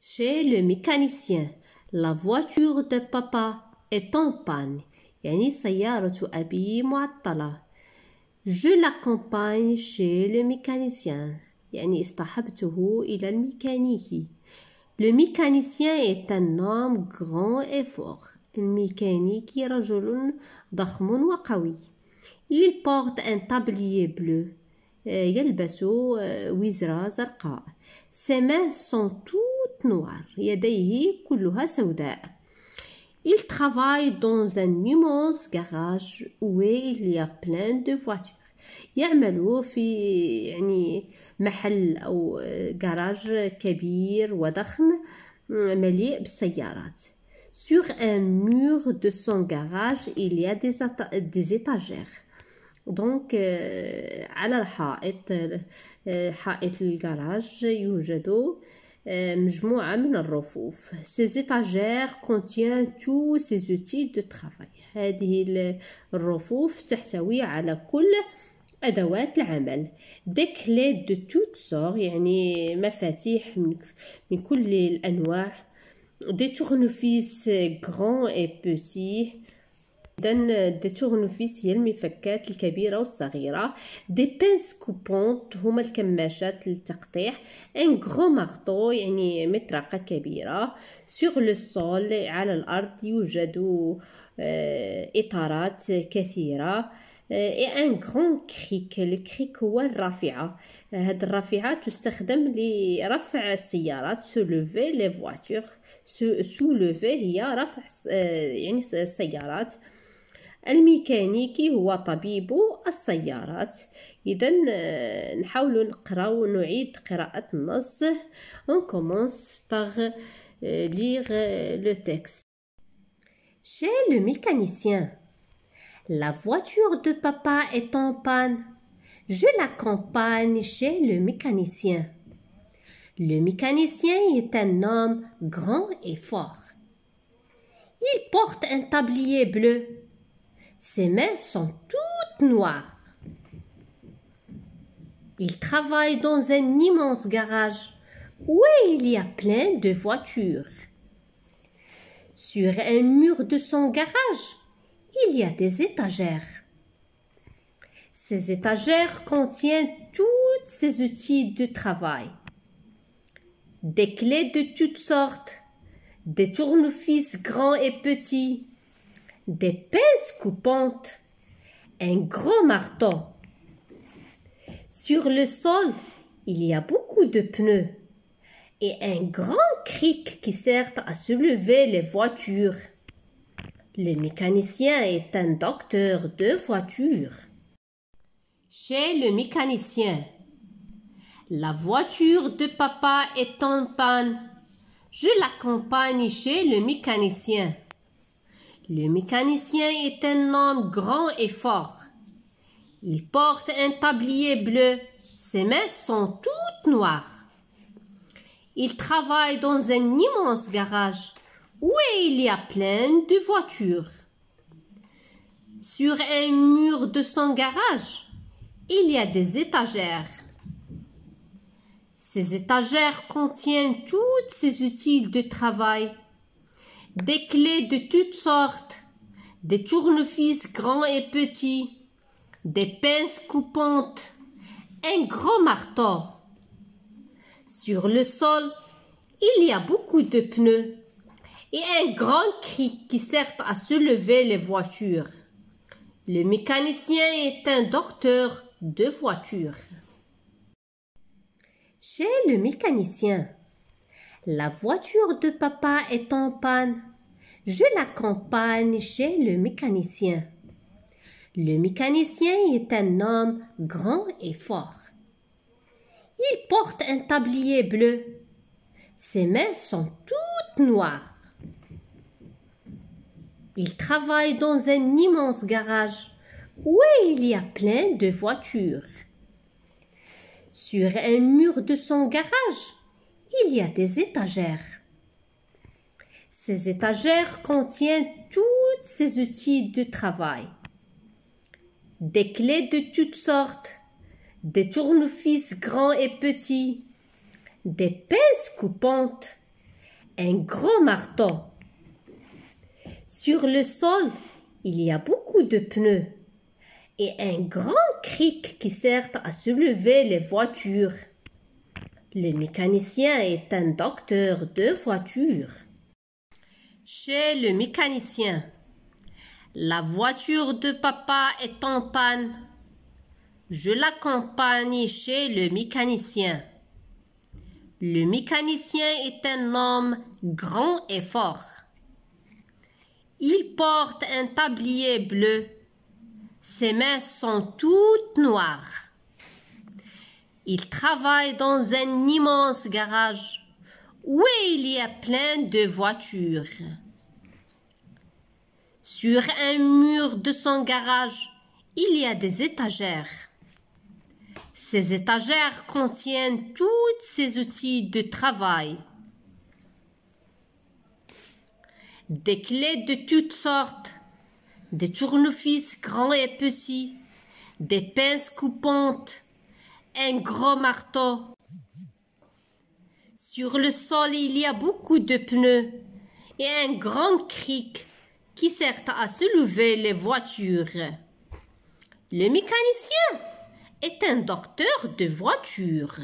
Chez le mécanicien, la voiture de papa est en panne. يعني سيارة أبي معطلة. Je l'accompagne chez le mécanicien. يعني اصطحبته إلى الميكانيكي. Le mécanicien est un homme grand et fort. الميكانيكي رجل ضخم وقوي. Il porte un tablier bleu. يلبس وزرة زرقاء. Ses mains sont toutes noires. يديه كلها سوداء. Il travaille dans un immense garage où il y a plein de voitures. يعمل في محل أو جراج كبير وضخم مليء بالسيارات. Sur un mur de son garage, il y a des étagères. Donc على حائط الجراج يوجد مجموعة من الرفوف. Ces étagères contiennent tous ces outils de travail. هذه الرفوف تحتوي على كل أدوات العمل. Des clés de toutes sortes يعني مفاتيح من كل الأنواع. Des tournevis grands et petits. إذن دي tournevis هي المفكات الكبيرة والصغيرة. Des pinces coupantes هما الكماشات للتقطيع. Un gros marteau يعني مطرقة كبيرة. Sur le sol على الأرض يوجد إطارات كثيرة. Et un grand cric. Le cric هو الرافعة. هذه الرافعة تستخدم لرفع السيارات. Soulever les voitures. Soulever هي رفع يعني السيارات. الميكانيكي هو طبيب السيارات. إذا نحاول نقرأ ونعيد قراءة النص. On commence par lire le texte. Chez le mécanicien. La voiture de papa est en panne. Je l'accompagne chez le mécanicien. Le mécanicien est un homme grand et fort. Il porte un tablier bleu. Ses mains sont toutes noires. Il travaille dans un immense garage où il y a plein de voitures. Sur un mur de son garage, il y a des étagères. Ces étagères contiennent tous ces outils de travail. Des clés de toutes sortes, des tournevis grands et petits, des pinces coupantes, un gros marteau. Sur le sol, il y a beaucoup de pneus et un grand cric qui sert à soulever les voitures. Le mécanicien est un docteur de voitures. Chez le mécanicien. La voiture de papa est en panne. Je l'accompagne chez le mécanicien. Le mécanicien est un homme grand et fort. Il porte un tablier bleu. Ses mains sont toutes noires. Il travaille dans un immense garage où il y a plein de voitures. Sur un mur de son garage, il y a des étagères. Ces étagères contiennent tous ces outils de travail. Des clés de toutes sortes, des tournevis grands et petits, des pinces coupantes, un gros marteau. Sur le sol, il y a beaucoup de pneus et un grand cric qui sert à soulever les voitures. Le mécanicien est un docteur de voitures. Chez le mécanicien. La voiture de papa est en panne. Je l'accompagne chez le mécanicien. Le mécanicien est un homme grand et fort. Il porte un tablier bleu. Ses mains sont toutes noires. Il travaille dans un immense garage où il y a plein de voitures. Sur un mur de son garage, il y a des étagères. Ces étagères contiennent tous ces outils de travail. Des clés de toutes sortes, des tournevis grands et petits, des pinces coupantes, un gros marteau. Sur le sol, il y a beaucoup de pneus et un grand cric qui sert à soulever les voitures. Le mécanicien est un docteur de voitures. Chez le mécanicien, la voiture de papa est en panne. Je l'accompagne chez le mécanicien. Le mécanicien est un homme grand et fort. Il porte un tablier bleu. Ses mains sont toutes noires. Il travaille dans un immense garage où il y a plein de voitures. Sur un mur de son garage, il y a des étagères. Ces étagères contiennent tous ses outils de travail. Des clés de toutes sortes, des tournevis grands et petits, des pinces coupantes, un gros marteau. Sur le sol, il y a beaucoup de pneus et un grand cric qui sert à soulever les voitures. Le mécanicien est un docteur de voitures.